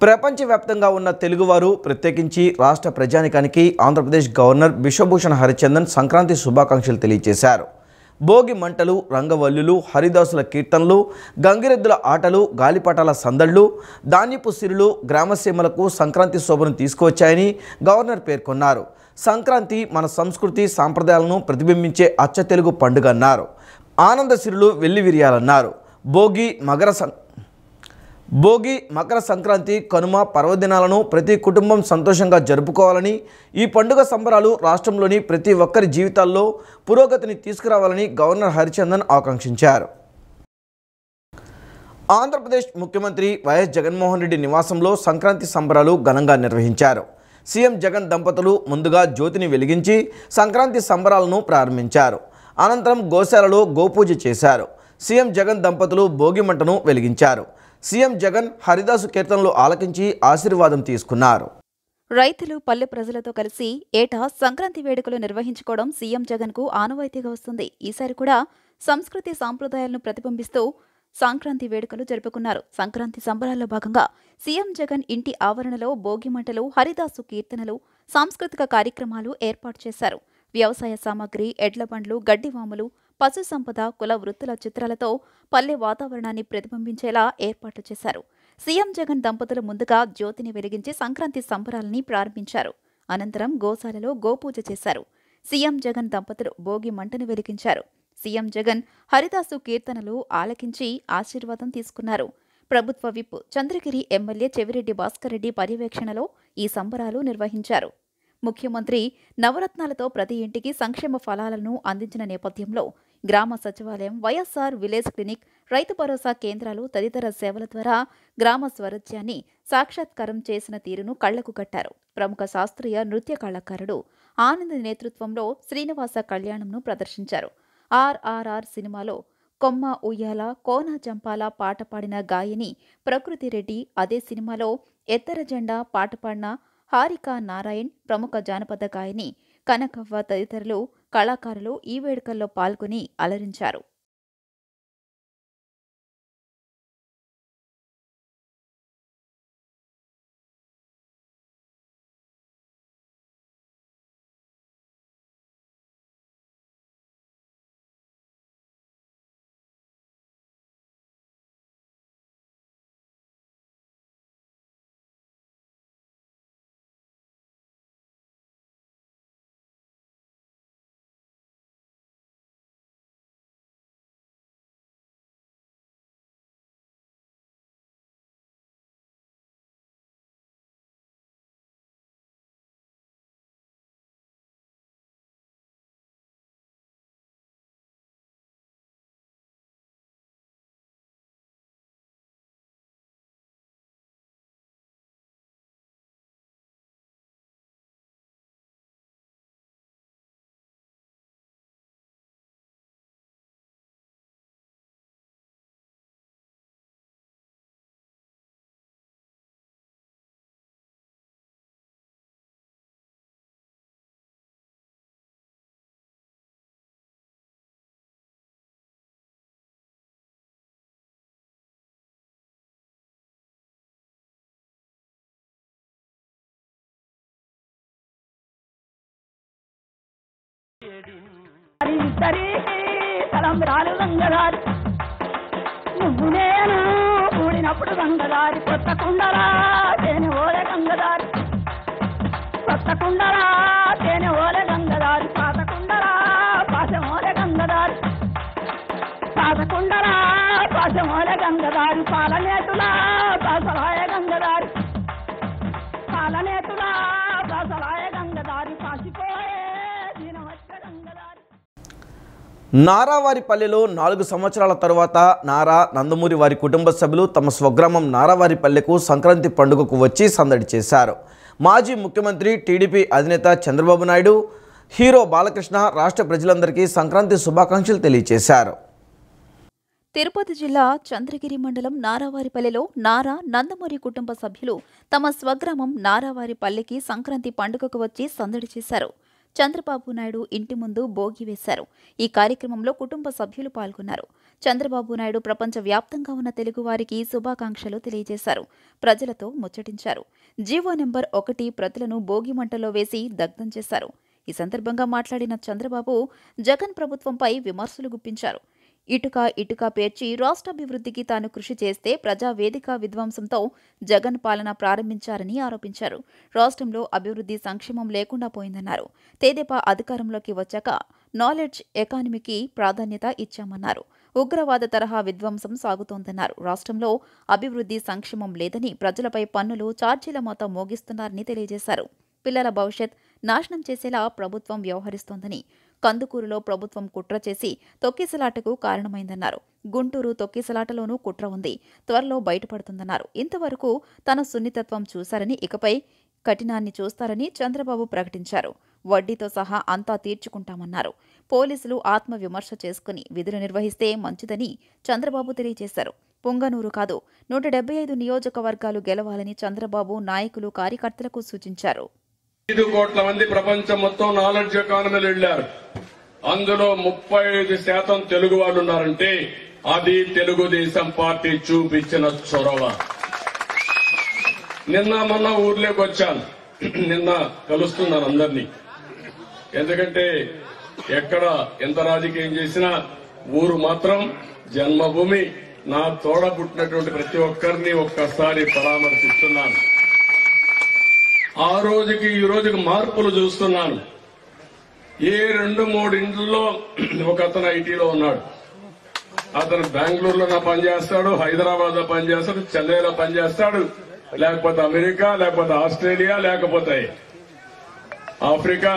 ప్రపంచవ్యాప్తంగా ఉన్న తెలుగువారు ప్రత్యేకించి రాష్ట్ర ప్రజానికానికి ఆంధ్రప్రదేశ్ గవర్నర్ బిశ్వభూషణ్ హరిచందన్ సంక్రాంతి శుభాకాంక్షలు తెలియజేశారు. భోగి మంటలు, రంగవల్లులు, హరిదాసుల కీర్తనలు, గంగిరెద్దుల ఆటలు, గాలిపటాల సందళ్లు, ధాన్యపు సిరులు గ్రామసీమలకు సంక్రాంతి శోభను తీసుకువచ్చాయని గవర్నర్ పేర్కొన్నారు. సంక్రాంతి మన సంస్కృతి సాంప్రదాయాలను ప్రతిబింబించే అచ్చ తెలుగు పండుగ అన్నారు. ఆనంద సిరులు వెల్లివిరియాలన్నారు. భోగి, మకర సంక్రాంతి, కనుమ పర్వదినాలను ప్రతి కుటుంబం సంతోషంగా జరుపుకోవాలని, ఈ పండుగ సంబరాలు రాష్ట్రంలోని ప్రతి ఒక్కరి జీవితాల్లో పురోగతిని తీసుకురావాలని గవర్నర్ హరిచందన్ ఆకాంక్షించారు. ఆంధ్రప్రదేశ్ ముఖ్యమంత్రి వైఎస్ జగన్మోహన్ రెడ్డి నివాసంలో సంక్రాంతి సంబరాలు ఘనంగా నిర్వహించారు. సీఎం జగన్ దంపతులు ముందుగా జ్యోతిని వెలిగించి సంక్రాంతి సంబరాలను ప్రారంభించారు. అనంతరం గోశాలలో గోపూజ చేశారు. సీఎం జగన్ దంపతులు భోగి మంటను వెలిగించారు. సీఎం జగన్ హరిదాసు కీర్తనలు ఆలకించి ఆశీర్వాదం తీసుకున్నారు. రైతులు, పల్లె ప్రజలతో కలిసి ఏటా సంక్రాంతి వేడుకలు నిర్వహించుకోవడం సీఎం జగన్ కు ఆనవాయితీగా వస్తుంది. ఈసారి కూడా సంస్కృతి సాంప్రదాయాలను ప్రతిబింబిస్తూ సంక్రాంతి వేడుకలు జరుపుకున్నారు. సంక్రాంతి సంబరాల్లో భాగంగా సీఎం జగన్ ఇంటి ఆవరణలో భోగి మంటలు, హరిదాసు కీర్తనలు, సాంస్కృతిక కార్యక్రమాలు ఏర్పాటు చేశారు. వ్యవసాయ సామాగ్రి, ఎడ్ల బండ్లు, గడ్డివాములు, పశు సంపద, కుల వృత్తుల చిత్రాలతో పల్లె వాతావరణాన్ని ప్రతిబింబించేలా ఏర్పాట్లు చేశారు. సీఎం జగన్ దంపతులు ముందుగా జ్యోతిని వెలిగించి సంక్రాంతి సంబరాలని ప్రారంభించారు. అనంతరం గోశాలలో గోపూజ చేశారు. సీఎం జగన్ దంపతులు భోగి మంటను వెలిగించారు. సీఎం జగన్ హరిదాసు కీర్తనలు ఆలకించి ఆశీర్వాదం తీసుకున్నారు. ప్రభుత్వ విప్ చంద్రగిరి ఎమ్మెల్యే చెవిరెడ్డి భాస్కర్ రెడ్డి పర్యవేక్షణలో ఈ సంబరాలు నిర్వహించారు. ముఖ్యమంత్రి నవరత్నాలతో ప్రతి ఇంటికి సంక్షేమ ఫలాలను అందించిన నేపథ్యంలో గ్రామ సచివాలయం, YSR village clinic, Rythu Bharosa కేంద్రాలు తదితర సేవల ద్వారా గ్రామ స్వరాజ్యాన్ని సాక్షాత్కారం చేసిన తీరును కళ్లకు కట్టారు. ప్రముఖ శాస్త్రీయ నృత్య కళాకారుడు ఆనంద్ నేతృత్వంలో శ్రీనివాస కళ్యాణంను ప్రదర్శించారు. RRR సినిమాలో కొమ్మ ఉయ్యాల, కోన జంపాల పాట పాడిన గాయని ప్రకృతి రెడ్డి, అదే సినిమాలో ఎత్తర జెండా పాట పాడిన హారిక నారాయణ్, ప్రముఖ జానపద గాయని కనకవ్వ తదితరులు కళాకారులు ఈ వేడుకల్లో పాల్గొని అలరించారు. తలంబ్రాలు గంగదారి, నువ్వు నేను కూడినప్పుడు గంగదారి, కొత్త కుండలా తేనె ఓలే గంగదారి, కొత్త కుండలా తేనె ఓలే గంగదారి, పాత కుండలా పాశం ఓలే గంగదారి, పాత కుండలా పాశం ఓలే గంగదారి, పాలనేతులా పాసలాయ గంగదారి, పాలనేతులా పాసలాయ గంగదారి, పాసిపోయే దీనవచ్చ గంగదారి. నారావారిపల్లెలో 4 సంవత్సరాల తరువాత నారా నందమూరి వారి కుటుంబ సభ్యులు తమ స్వగ్రామం నారావారిపల్లెకు సంక్రాంతి పండుగకు వచ్చి సందడి చేశారు. మాజీ ముఖ్యమంత్రి, టీడీపీ అధినేత చంద్రబాబు నాయుడు, హీరో బాలకృష్ణ రాష్ట్ర ప్రజలందరికీ సంక్రాంతి శుభాకాంక్షలు తెలియజేశారు. తిరుపతి జిల్లా చంద్రగిరి మండలం నారావారిపల్లెలో నారా నందమూరి కుటుంబ సభ్యులు తమ స్వగ్రామం నారావారిపల్లెకి సంక్రాంతి పండుగకు వచ్చి సందడి చేశారు. చంద్రబాబు నాయుడు ఇంటి ముందు భోగి వేశారు. ఈ కార్యక్రమంలో కుటుంబ సభ్యులు పాల్గొన్నారు. చంద్రబాబు నాయుడు ప్రపంచ వ్యాప్తంగా ఉన్న తెలుగువారికి శుభాకాంక్షలు తెలియజేశారు. ప్రజలతో ముచ్చటించారు. జీవో నెంబర్ 1 ప్రతులను భోగి మంటలో వేసి దగ్ధం చేశారు. ఈ సందర్భంగా మాట్లాడిన చంద్రబాబు జగన్ ప్రభుత్వంపై విమర్శలు గుప్పించారు. ఇటుక పేర్చి రాష్ట్రాభివృద్ధికి తాను కృషి చేస్తే ప్రజావేదిక విధ్వంసంతో జగన్ పాలన ప్రారంభించారని ఆరోపించారు. రాష్ట్రంలో అభివృద్ధి సంక్షేమం లేకుండా పోయిందన్నారు. తెదేపా అధికారంలోకి వచ్చాక నాలెడ్జ్ ఎకానమీకి ప్రాధాన్యత ఇచ్చామన్నారు. ఉగ్రవాద తరహా విధ్వంసం సాగుతోందన్నారు. రాష్ట్రంలో అభివృద్ధి సంక్షేమం లేదని ప్రజలపై పన్నులు ఛార్జీల మోత మోగిస్తున్నారని తెలియజేశారు. పిల్లల భవిష్యత్ నాశనం చేసేలా ప్రభుత్వం వ్యవహరిస్తోందని, కందుకూరులో ప్రభుత్వం కుట్ర చేసి తొక్కిసలాటకు కారణమైందన్నారు. గుంటూరు తొక్కిసలాటలోనూ కుట్ర ఉంది, త్వరలో బయటపడుతుందన్నారు. ఇంతవరకు తన సున్నితత్వం చూశారని, ఇకపై కఠినాన్ని చూస్తారని చంద్రబాబు ప్రకటించారు. వడ్డీతో సహా అంతా తీర్చుకుంటామన్నారు. పోలీసులు ఆత్మ విమర్శ చేసుకుని విధులు నిర్వహిస్తే మంచిదని చంద్రబాబు తెలియజేశారు. పొంగనూరు కాదు 175 నియోజకవర్గాలు గెలవాలని చంద్రబాబు నాయకులు కార్యకర్తలకు సూచించారు. 5 కోట్ల మంది ప్రపంచం మొత్తం నాలెడ్జ్ ఎకానమీలో వెళ్లారు. అందులో 35% తెలుగు వాళ్ళు ఉన్నారంటే అది తెలుగుదేశం పార్టీ చూపించిన చొరవ. నిన్న మొన్న ఊర్లోకి వచ్చాను, నిన్న కలుస్తున్నాను అందరినీ. ఎందుకంటే ఎక్కడ ఎంత రాజకీయం చేసినా ఊరు మాత్రం జన్మభూమి. నా తోడ పుట్టినటువంటి ప్రతి ఒక్కరిని ఒక్కసారి పరామర్శిస్తున్నాను. ఆ రోజుకి ఈ రోజుకి మార్పులు చూస్తున్నాను. ఏ 2-3 ఇండ్లలో ఒక అతను ఐటీలో ఉన్నాడు. అతను బెంగళూరులో పనిచేస్తాడు, హైదరాబాద్ లో పనిచేస్తాడు, చెన్నైలో పనిచేస్తాడు, లేకపోతే అమెరికా, లేకపోతే ఆస్ట్రేలియా, లేకపోతే ఆఫ్రికా,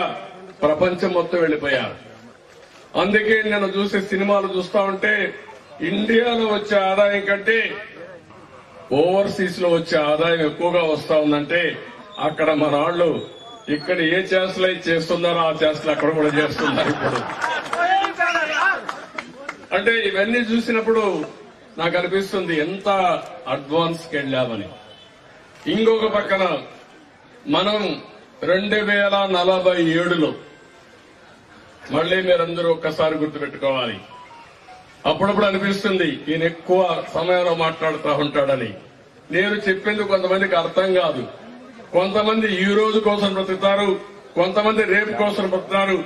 ప్రపంచం మొత్తం వెళ్లిపోయారు. అందుకే నేను చూసే సినిమాలు చూస్తా ఉంటే ఇండియాలో వచ్చే ఆదాయం కంటే ఓవర్సీస్ లో వచ్చే ఆదాయం ఎక్కువగా వస్తా ఉందంటే అక్కడ మన వాళ్ళు ఇక్కడ ఏ చేష్టలు అయితే చేస్తున్నారో ఆ చేష్టలు అక్కడ కూడా చేస్తున్నారు. ఇప్పుడు అంటే ఇవన్నీ చూసినప్పుడు నాకు అనిపిస్తుంది ఎంత అడ్వాన్స్కి వెళ్ళామని. ఇంకొక పక్కన మనం 2047లో మళ్లీ మీరందరూ ఒక్కసారి గుర్తుపెట్టుకోవాలి. అప్పుడప్పుడు అనిపిస్తుంది ఈయన ఎక్కువ సమయంలో మాట్లాడుతూ ఉంటాడని. నేను చెప్పింది కొంతమందికి అర్థం కాదు. కొంతమంది ఈ రోజు కోసం బ్రతుకుతారు, కొంతమంది రేపు కోసం బ్రతుకుతారు.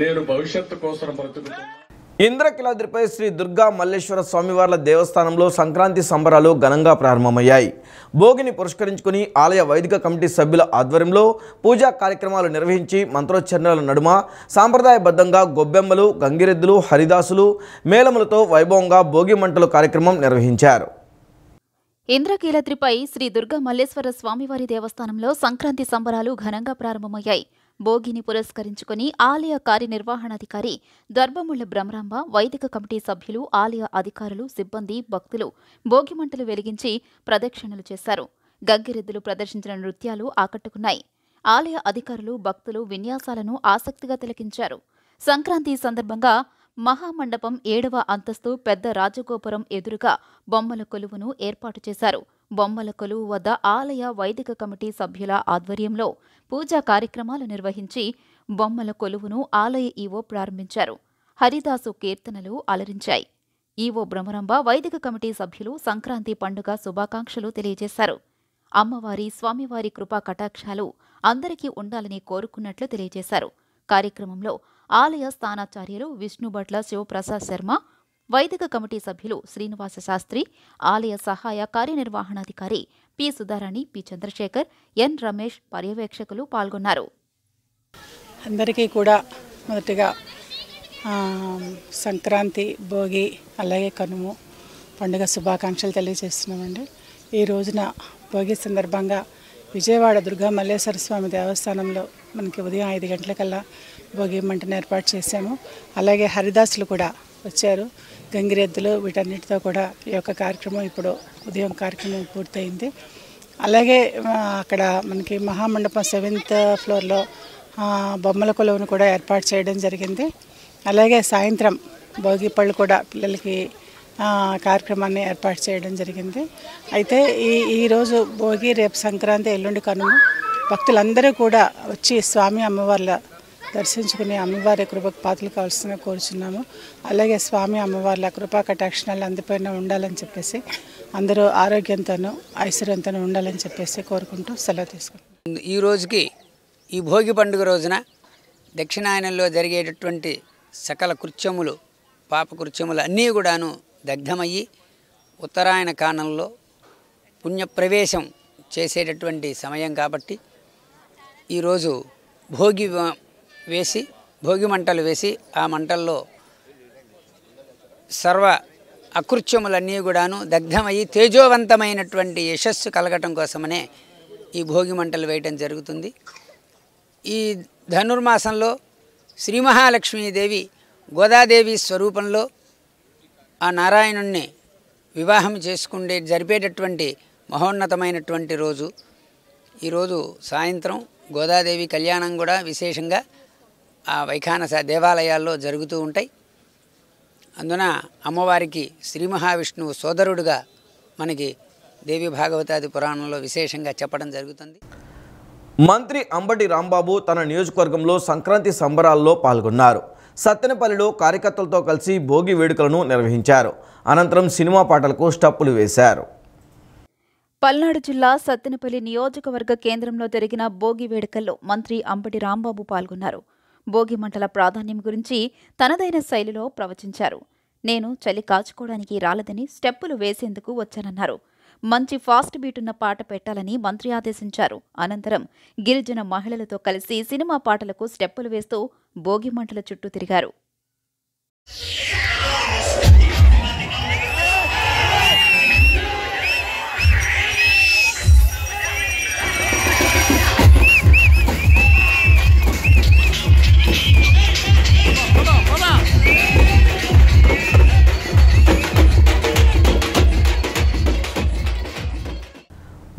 నేను భవిష్యత్తు కోసం బ్రతుకుతాను. ఇంద్రకీలాద్రిపై శ్రీ దుర్గా మల్లేశ్వర స్వామివార్ల దేవస్థానంలో సంక్రాంతి సంబరాలు ఘనంగా ప్రారంభమయ్యాయి. భోగిని పురస్కరించుకుని ఆలయ వైదిక కమిటీ సభ్యుల ఆధ్వర్యంలో పూజా కార్యక్రమాలు నిర్వహించి మంత్రోచ్చరణల నడుమ సాంప్రదాయబద్ధంగా గొబ్బెమ్మలు, గంగిరెద్దులు, హరిదాసులు, మేళములతో వైభవంగా భోగి మంటలు కార్యక్రమం నిర్వహించారు. ఇంద్రకీలాద్రిపై శ్రీ దుర్గా మల్లేశ్వర స్వామివారి దేవస్థానంలో సంక్రాంతి సంబరాలు ఘనంగా ప్రారంభమయ్యాయి. భోగిని పురస్కరించుకుని ఆలయ కార్యనిర్వహణాధికారి దర్భముళ్ల బ్రహ్మరాంబ, వైదిక కమిటీ సభ్యులు, ఆలయ అధికారులు, సిబ్బంది, భక్తులు భోగిమంటలు వెలిగించి ప్రదక్షిణలు చేశారు. గంగిరెద్దులు ప్రదర్శించిన నృత్యాలు ఆకట్టుకున్నాయి. ఆలయ అధికారులు, భక్తులు విన్యాసాలను ఆసక్తిగా తిలకించారు. సంక్రాంతి సందర్భంగా మహామండపం 7వ అంతస్తు పెద్ద రాజగోపురం ఎదురుగా బొమ్మల కొలువును ఏర్పాటు చేశారు. బొమ్మల కొలువు వద్ద ఆలయ వైదిక కమిటీ సభ్యుల ఆధ్వర్యంలో పూజా కార్యక్రమాలు నిర్వహించి బొమ్మల కొలువును ఆలయ ఈవో ప్రారంభించారు. హరిదాసు కీర్తనలు అలరించాయి. ఈవో బ్రహ్మరాంబ, వైదిక కమిటీ సభ్యులు సంక్రాంతి పండుగ శుభాకాంక్షలు తెలియజేశారు. అమ్మవారి, స్వామివారి కృపా కటాక్షాలు అందరికీ ఉండాలని కోరుకున్నట్లు తెలియజేశారు. కార్యక్రమంలో ఆలయ స్థానాచార్యులు విష్ణుభట్ల శివప్రసాద్ శర్మ, వైదిక కమిటీ సభ్యులు శ్రీనివాస శాస్త్రి, ఆలయ సహాయ కార్యనిర్వహణాధికారి పి సుధారాణి, పి చంద్రశేఖర్, ఎన్ రమేష్ పర్యవేక్షకులు పాల్గొన్నారు. అందరికీ కూడా మొదటిగా సంక్రాంతి, భోగి, అలాగే కనుమ పండుగ శుభాకాంక్షలు తెలియజేస్తున్నామండి. ఈ రోజున భోగి సందర్భంగా విజయవాడ దుర్గా మల్లేశ్వర స్వామి దేవస్థానంలో మనకి ఉదయం 5 గంటలకల్లా భోగి మంటను ఏర్పాటు చేశాము. అలాగే హరిదాసులు కూడా వచ్చారు. గంగిరెద్దులు వీటన్నిటితో కూడా ఈ యొక్క కార్యక్రమం ఇప్పుడు ఉదయం కార్యక్రమం పూర్తయింది. అలాగే అక్కడ మనకి మహామండపం 7th ఫ్లోర్లో బొమ్మల కొలువును కూడా ఏర్పాటు చేయడం జరిగింది. అలాగే సాయంత్రం భోగి పళ్ళు కూడా పిల్లలకి కార్యక్రమాన్ని ఏర్పాటు చేయడం జరిగింది. అయితే ఈరోజు భోగి, రేపు సంక్రాంతి, ఎల్లుండి కనుమ భక్తులందరూ కూడా వచ్చి స్వామి అమ్మవార్ల దర్శించుకుని అమ్మవారి కృపకు పాత్రలు కావాల్సిన కోరుచున్నాము. అలాగే స్వామి అమ్మవార్ల కృపా కటాక్షణాలు అందరిపైన ఉండాలని చెప్పేసి, అందరూ ఆరోగ్యంతోనూ ఐశ్వర్యంతోనూ ఉండాలని చెప్పేసి కోరుకుంటూ సెలవు తీసుకుంటాం. ఈ రోజుకి ఈ భోగి పండుగ రోజున దక్షిణాయనంలో జరిగేటటువంటి సకల కృత్యములు, పాపకృత్యములు అన్నీ కూడాను దగ్ధమయ్యి ఉత్తరాయణ కాలంలో పుణ్యప్రవేశం చేసేటటువంటి సమయం కాబట్టి ఈరోజు భోగి మంటలు వేసి ఆ మంటల్లో సర్వ అకృత్యములన్నీ కూడాను దగ్ధమయ్యి తేజోవంతమైనటువంటి యశస్సు కలగటం కోసమనే ఈ భోగి మంటలు వేయటం జరుగుతుంది. ఈ ధనుర్మాసంలో శ్రీ మహాలక్ష్మీదేవి గోదాదేవి స్వరూపంలో ఆ నారాయణుణ్ణి వివాహం జరిపేటటువంటి మహోన్నతమైనటువంటి రోజు. ఈరోజు సాయంత్రం గోదాదేవి కళ్యాణం కూడా విశేషంగా ఆ వైఖానస దేవాలయాల్లో జరుగుతూ ఉంటాయి. అందున అమ్మవారికి శ్రీ మహావిష్ణువు సోదరుడుగా మనకి దేవి భాగవతాది పురాణంలో విశేషంగా చెప్పడం జరుగుతుంది. మంత్రి అంబటి రాంబాబు తన నియోజకవర్గంలో సంక్రాంతి సంబరాల్లో పాల్గొన్నారు. సత్తెనపల్లిలో కార్యకర్తలతో కలిసి భోగి వేడుకలను నిర్వహించారు. అనంతరం సినిమా పాటలకు స్టెప్పులు వేశారు. పల్నాడు జిల్లా సత్తెనపల్లి నియోజకవర్గ కేంద్రంలో జరిగిన భోగి వేడుకల్లో మంత్రి అంబటి రాంబాబు పాల్గొన్నారు. భోగి మంటల ప్రాధాన్యం గురించి తనదైన శైలిలో ప్రవచించారు. నేను చలి కాచుకోవడానికి రాలేదని స్టెప్పులు వేసేందుకు వచ్చానన్నారు. మంచి ఫాస్ట్ బీట్ ఉన్న పాట పెట్టాలని మంత్రి ఆదేశించారు. అనంతరం గిరిజన మహిళలతో కలిసి సినిమా పాటలకు స్టెప్పులు వేస్తూ భోగి మంటల చుట్టూ తిరిగారు.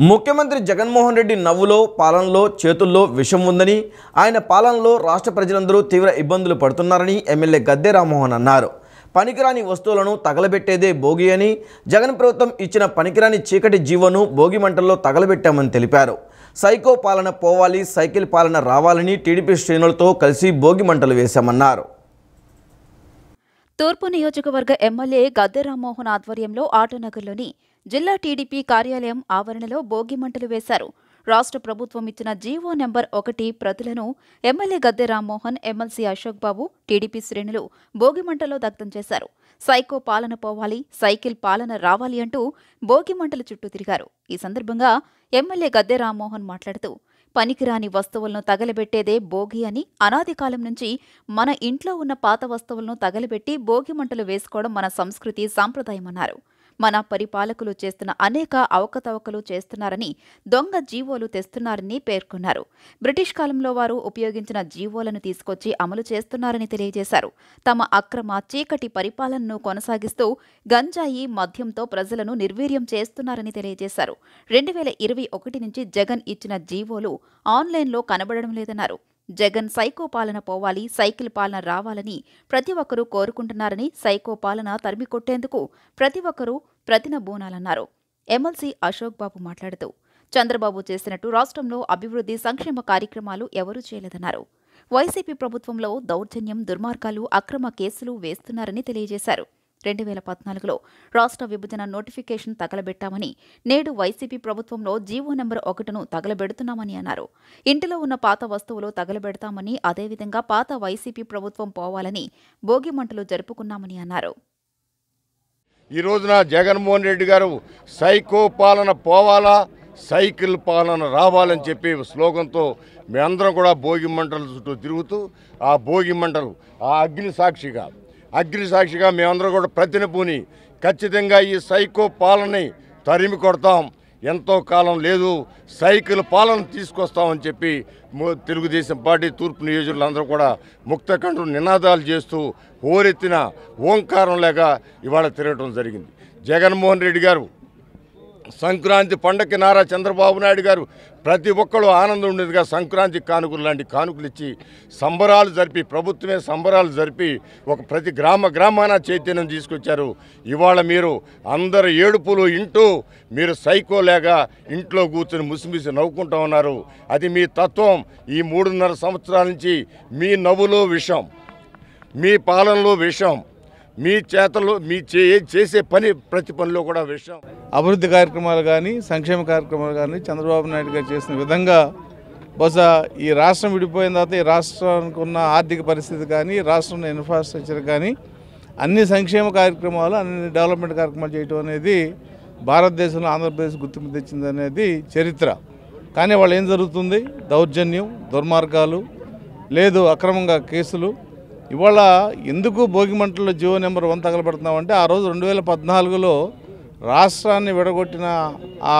ముఖ్యమంత్రి జగన్మోహన్ రెడ్డి నవ్వులో, పాలనలో, చేతుల్లో విషం ఉందని, ఆయన పాలనలో రాష్ట్ర ప్రజలందరూ తీవ్ర ఇబ్బందులు పడుతున్నారని ఎమ్మెల్యే గద్దె రామ్మోహన్ అన్నారు. పనికిరాని వస్తువులను తగలబెట్టేదే భోగి అని, జగన్ ప్రభుత్వం ఇచ్చిన పనికిరాని చీకటి జీవోను భోగి మంటల్లో తగలబెట్టామని తెలిపారు. సైకో పాలన పోవాలి, సైకిల్ పాలన రావాలని టీడీపీ శ్రేణులతో కలిసి భోగి మంటలు వేశామన్నారు. తూర్పు నియోజకవర్గ ఎమ్మెల్యే గద్దె రామ్మోహన్ ఆధ్వర్యంలో ఆటోనగర్లోని జిల్లా టీడీపీ కార్యాలయం ఆవరణలో భోగి మంటలు వేశారు. రాష్ట్ర ప్రభుత్వం ఇచ్చిన GO number 1 ప్రతులను MLA Gadde Rammohan, MLC Ashok బాబు, టీడీపీ శ్రేణులు భోగి మంటల్లో దగ్ధం చేశారు. సైకో పాలన పోవాలి, సైకిల్ పాలన రావాలి అంటూ భోగి మంటల చుట్టూ తిరిగారు. ఈ సందర్భంగా ఎమ్మెల్యే గద్దె రామ్మోహన్ మాట్లాడుతూ, పనికిరాని వస్తువులను తగలబెట్టేదే భోగి అని, అనాది కాలం నుంచి మన ఇంట్లో ఉన్న పాత వస్తువులను తగలబెట్టి భోగి మంటలు వేసుకోవడం మన సంస్కృతి, సాంప్రదాయమన్నారు. మన పరిపాలకులు చేస్తున్న అనేక అవకతవకలు చేస్తున్నారని, దొంగ జీవోలు తెస్తున్నారని పేర్కొన్నారు. బ్రిటిష్ కాలంలో వారు ఉపయోగించిన జీవోలను తీసుకొచ్చి అమలు చేస్తున్నారని తెలియజేశారు. తమ అక్రమ చీకటి పరిపాలనను కొనసాగిస్తూ గంజాయి, మద్యంతో ప్రజలను నిర్వీర్యం చేస్తున్నారని తెలియజేశారు. 2021 నుంచి జగన్ ఇచ్చిన జీవోలు ఆన్లైన్లో కనబడడం లేదన్నారు. జగన్ సైకో పాలన పోవాలి, సైకిల్ పాలన రావాలని ప్రతి ఒక్కరూ కోరుకుంటున్నారని, సైకో పాలన తరిమి కొట్టేందుకు ప్రతి ఒక్కరూ ప్రతినబూనాలన్నారు. ఎమ్మెల్సీ అశోక్ బాబు మాట్లాడుతూ, చంద్రబాబు చేసినట్టు రాష్ట్రంలో అభివృద్ధి, సంక్షేమ కార్యక్రమాలు ఎవరూ చేయలేదన్నారు. వైసీపీ ప్రభుత్వంలో దౌర్జన్యం, దుర్మార్గాలు, అక్రమ కేసులు వేస్తున్నారని తెలియజేశారు. 2014లో రాష్ట్ర విభజన నోటిఫికేషన్ తగలబెట్టామని, నేడు వైసీపీ ప్రభుత్వంలో జీవో నెంబర్ 1ను తగలబెడుతున్నామని అన్నారు. ఇంటిలో ఉన్న పాత వస్తువులు తగలబెడతామని, అదేవిధంగా పాత వైసీపీ ప్రభుత్వం పోవాలని భోగి మంటలు జరుపుకున్నామని అన్నారు. ఈ రోజున జగన్మోహన్ రెడ్డి గారు సైకో పాలన పోవాలా, సైకిల్ పాలన రావాలని చెప్పి స్లోగన్తో మేమందరం కూడా భోగి మంటల చుట్టూ తిరుగుతూ, ఆ భోగి మంటలు ఆ అగ్ని సాక్షిగా మేమందరం కూడా ప్రతినపూని ఖచ్చితంగా ఈ సైకో పాలనని తరిమి కొడతాం, ఎంతో కాలం లేదు సైకిల్ పాలన తీసుకొస్తామని చెప్పి తెలుగుదేశం పార్టీ తూర్పు నియోజకవర్గులందరూ కూడా ముక్తకంఠం నినాదాలు చేస్తూ ఓరెత్తిన ఓంకారం లేక ఇవాళ తిరగటం జరిగింది. జగన్మోహన్ రెడ్డి గారు సంక్రాంతి పండగకి నారా చంద్రబాబు నాయుడు గారు ప్రతి ఒక్కరు ఆనందం ఉండేదిగా సంక్రాంతి కానుకలు లాంటి కానుకలు ఇచ్చి సంబరాలు జరిపి ప్రభుత్వమే సంబరాలు జరిపి ప్రతి గ్రామాన చైతన్యం తీసుకొచ్చారు. ఇవాళ మీరు అందరు ఏడుపులు ఇంటూ మీరు సైకోలేగా ఇంట్లో కూర్చొని ముసిమిసి నవ్వుకుంటూ ఉన్నారు. అది మీ తత్వం. ఈ 3.5 సంవత్సరాల నుంచి మీ నవ్వులో విషం, మీ పాలనలో విషం, మీ చేతల్లో చేసే ప్రతి పనిలో కూడా విషయం. అభివృద్ధి కార్యక్రమాలు కానీ సంక్షేమ కార్యక్రమాలు కానీ చంద్రబాబు నాయుడు గారు చేసిన విధంగా బహుశా ఈ రాష్ట్రం విడిపోయిన తర్వాత ఈ రాష్ట్రానికి ఉన్న ఆర్థిక పరిస్థితి కానీ రాష్ట్రంలో ఇన్ఫ్రాస్ట్రక్చర్ కానీ అన్ని సంక్షేమ కార్యక్రమాలు అన్ని డెవలప్మెంట్ కార్యక్రమాలు చేయడం అనేది భారతదేశంలో ఆంధ్రప్రదేశ్ గుర్తింపు తెచ్చింది అనేది చరిత్ర. కానీ వాళ్ళు ఏం జరుగుతుంది? దౌర్జన్యం, దుర్మార్గాలు, లేదు అక్రమంగా కేసులు. ఇవాళ ఎందుకు భోగిమంటల్లో జీవో నెంబర్ 1 తగలబెడుతున్నామంటే ఆ రోజు 2014లో రాష్ట్రాన్ని విడగొట్టిన ఆ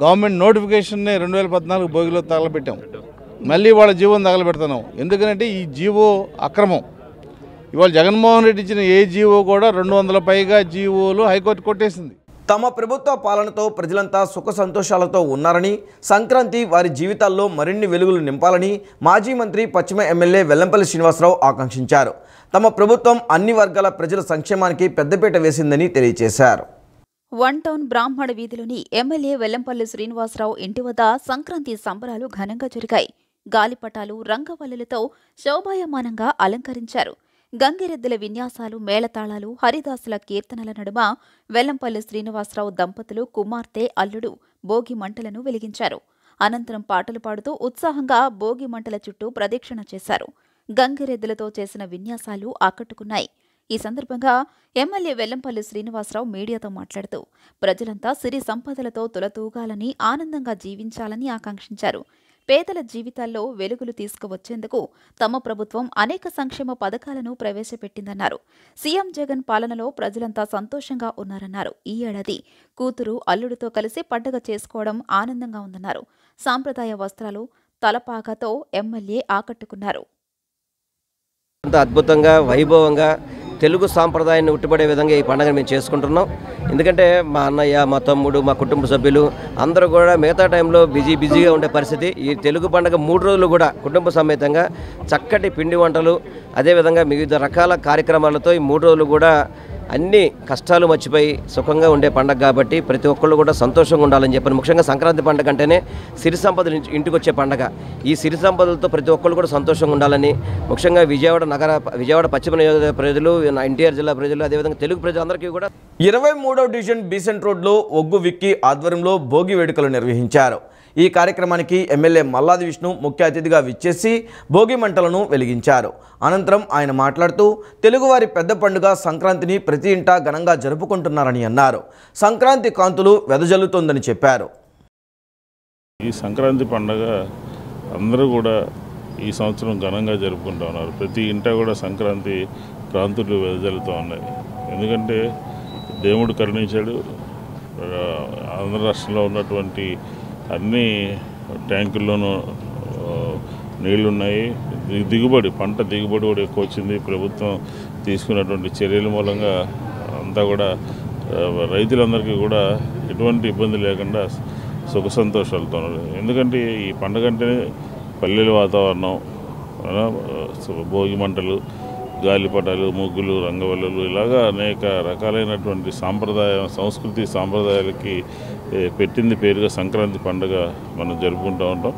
గవర్నమెంట్ నోటిఫికేషన్నే 2014 భోగిలో తగలబెట్టాం. మళ్ళీ వాళ్ళ జీవోని తగలబెడుతున్నాం. ఎందుకంటే ఈ జీవో అక్రమం. ఇవాళ జగన్మోహన్ రెడ్డి ఇచ్చిన ఏ జీవో కూడా 200 పైగా జీవోలు హైకోర్టు కొట్టేసింది. తమ ప్రభుత్వ పాలనతో ప్రజలంతా సుఖ సంతోషాలతో ఉన్నారని, సంక్రాంతి వారి జీవితాల్లో మరిన్ని వెలుగులు నింపాలని మాజీ మంత్రి పశ్చిమ ఎమ్మెల్యే వెల్లంపల్లి శ్రీనివాసరావు ఆకాంక్షించారు. తమ ప్రభుత్వం అన్ని వర్గాల ప్రజల సంక్షేమానికి పెద్దపీట వేసిందని తెలియజేశారు. 1 టౌన్ బ్రాహ్మణ వీధిలోని ఎమ్మెల్యే వెల్లంపల్లి శ్రీనివాసరావు ఇంటి వద్ద సంక్రాంతి సంబరాలు ఘనంగా జరిగాయి. గాలిపటాలు, రంగవల్లులతో శోభాయమానంగా అలంకరించారు. గంగిరెద్దుల విన్యాసాలు, మేళతాళాలు, హరిదాసుల కీర్తనల నడుమ వెల్లంపల్లి శ్రీనివాసరావు దంపతులు కుమార్తె, అల్లుడు భోగి మంటలను వెలిగించారు. అనంతరం పాటలు పాడుతూ ఉత్సాహంగా భోగి మంటల చుట్టూ ప్రదక్షిణ చేశారు. గంగిరెద్దులతో చేసిన విన్యాసాలు ఆకట్టుకున్నాయి. ఈ సందర్భంగా ఎమ్మెల్యే వెల్లంపల్లి శ్రీనివాసరావు మీడియాతో మాట్లాడుతూ ప్రజలంతా సిరి సంపదలతో తులతూగాలని, ఆనందంగా జీవించాలని ఆకాంక్షించారు. పేదల జీవితాల్లో వెలుగులు తీసుకువచ్చేందుకు తమ ప్రభుత్వం అనేక సంక్షేమ పథకాలను ప్రవేశపెట్టిందన్నారు. సీఎం జగన్ పాలనలో ప్రజలంతా సంతోషంగా ఉన్నారన్నారు. ఈ ఏడాది కూతురు, అల్లుడితో కలిసి పండుగ చేసుకోవడం ఆనందంగా ఉందన్నారు. సాంప్రదాయ వస్త్రాలు, తలపాకతో ఎమ్మెల్యే ఆకట్టుకున్నారు. అద్భుతంగా, వైభవంగా తెలుగు సాంప్రదాయాన్ని ఉట్టుబడే విధంగా ఈ పండుగను మేము చేసుకుంటున్నాం. ఎందుకంటే మా అన్నయ్య, మా తమ్ముడు, మా కుటుంబ సభ్యులు అందరూ కూడా మిగతా టైంలో బిజీగా ఉండే పరిస్థితి. ఈ తెలుగు పండుగ 3 రోజులు కూడా కుటుంబ సమేతంగా చక్కటి పిండి వంటలు, అదేవిధంగా వివిధ రకాల కార్యక్రమాలతో ఈ 3 రోజులు కూడా అన్ని కష్టాలు మర్చిపోయి సుఖంగా ఉండే పండుగ కాబట్టి ప్రతి ఒక్కళ్ళు కూడా సంతోషంగా ఉండాలని చెప్పని, ముఖ్యంగా సంక్రాంతి పండుగ అంటేనే సిరి సంపదలు ఇంటికి వచ్చే పండుగ. ఈ సిరి సంపదలతో ప్రతి ఒక్కళ్ళు కూడా సంతోషంగా ఉండాలని, ముఖ్యంగా విజయవాడ పశ్చిమ నియోజకవర్గ ప్రజలు, ఎన్టీఆర్ జిల్లా ప్రజలు, అదేవిధంగా తెలుగు ప్రజలందరికీ కూడా 23వ డివిజన్ బీసెంట్ రోడ్లో ఒగ్గు విక్కీ ఆధ్వర్యంలో భోగి వేడుకలు నిర్వహించారు. ఈ కార్యక్రమానికి ఎమ్మెల్యే మల్లాది విష్ణు ముఖ్య అతిథిగా విచ్చేసి భోగి మంటలను వెలిగించారు. అనంతరం ఆయన మాట్లాడుతూ తెలుగువారి పెద్ద పండుగ సంక్రాంతిని ప్రతి ఇంటా ఘనంగా జరుపుకుంటున్నారని అన్నారు. సంక్రాంతి కాంతులు వెదజల్లుతోందని చెప్పారు. ఈ సంక్రాంతి పండుగ అందరూ కూడా ఈ సంవత్సరం ఘనంగా జరుపుకుంటూ ఉన్నారు. ప్రతి ఇంటా కూడా సంక్రాంతి కాంతులు వెదజల్లుతూ ఉన్నాయి. ఎందుకంటే దేవుడు కరుణించాడు. ఆంధ్ర రాష్ట్రంలో ఉన్నటువంటి అన్ని ట్యాంకుల్లోనూ నీళ్లున్నాయి. పంట దిగుబడి కూడా ఎక్కువ వచ్చింది. ప్రభుత్వం తీసుకున్నటువంటి చర్యల మూలంగా అంతా కూడా రైతులందరికీ కూడా ఎటువంటి ఇబ్బంది లేకుండా సుఖ సంతోషాలతో ఉన్నారు. ఎందుకంటే ఈ పండుగ అంటేనే పల్లెల వాతావరణం, భోగి మంటలు, గాలిపటాలు, ముగ్గులు, రంగవల్లులు, ఇలాగా అనేక రకాలైనటువంటి సంస్కృతి సాంప్రదాయాలకి పెట్టింది పేరుగా సంక్రాంతి పండుగ మనం జరుపుకుంటూ ఉంటాం.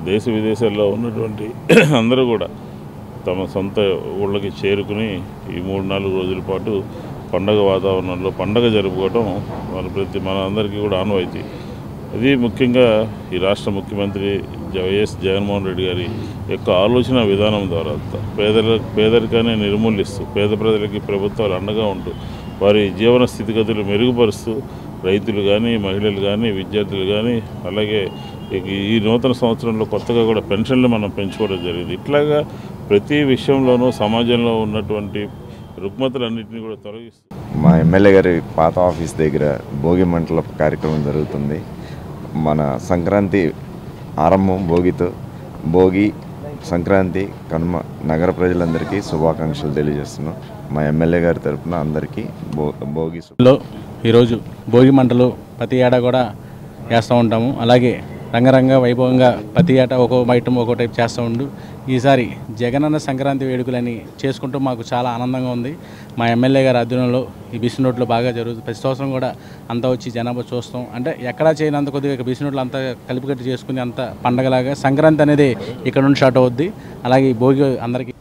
దేశ విదేశాల్లో ఉన్నటువంటి అందరూ కూడా తమ సొంత ఊళ్ళకి చేరుకుని ఈ 3-4 రోజుల పాటు పండగ వాతావరణంలో పండగ జరుపుకోవడం మన అందరికీ కూడా ఆనవాయితీ. ఇది ముఖ్యంగా ఈ రాష్ట్ర ముఖ్యమంత్రి వైఎస్ జగన్మోహన్ రెడ్డి గారి యొక్క ఆలోచన విధానం ద్వారా పేదరికాన్ని నిర్మూలిస్తూ, పేద ప్రజలకి ప్రభుత్వాలు అండగా ఉంటూ, వారి జీవన స్థితిగతులు మెరుగుపరుస్తూ, రైతులు కానీ, మహిళలు కానీ, విద్యార్థులు కానీ, అలాగే ఈ నూతన సంవత్సరంలో కొత్తగా కూడా పెన్షన్లు మనం పెంచుకోవడం జరిగింది. ఇట్లాగా ప్రతి విషయంలోనూ సమాజంలో ఉన్నటువంటి రుగ్మతలన్నింటినీ కూడా తొలగిస్తుంది. మా ఎమ్మెల్యే గారి పాత ఆఫీస్ దగ్గర భోగి మంటల కార్యక్రమం జరుగుతుంది. మన సంక్రాంతి ఆరంభం భోగితో. భోగి, సంక్రాంతి, కనుమ నగర ప్రజలందరికీ శుభాకాంక్షలు తెలియజేస్తున్నాం. మా ఎమ్మెల్యే గారి తరఫున అందరికీ భోగి. ఈరోజు భోగి మంటలు ప్రతి ఏడా కూడా వేస్తూ ఉంటాము. అలాగే రంగరంగ వైభవంగా ప్రతి ఏటా ఒక్కో ఐటమ్ ఒక్కో టైప్ చేస్తూ ఉండు. ఈసారి జగనన్న సంక్రాంతి వేడుకలని చేసుకుంటూ మాకు చాలా ఆనందంగా ఉంది. మా ఎమ్మెల్యే గారి ఆధ్వర్యంలో ఈ బిసి నోట్లో బాగా జరుగుతుంది. ప్రతి సంవత్సరం కూడా అంతా వచ్చి జనాభా చూస్తాం. అంటే ఎక్కడా చేయనంత కొద్దిగా బిసి నోట్లు అంతా కలిపికట్టి చేసుకుని అంత పండగలాగా సంక్రాంతి అనేది ఇక్కడ నుండి స్టార్ట్ అవుద్ది. అలాగే ఈ భోగి అందరికీ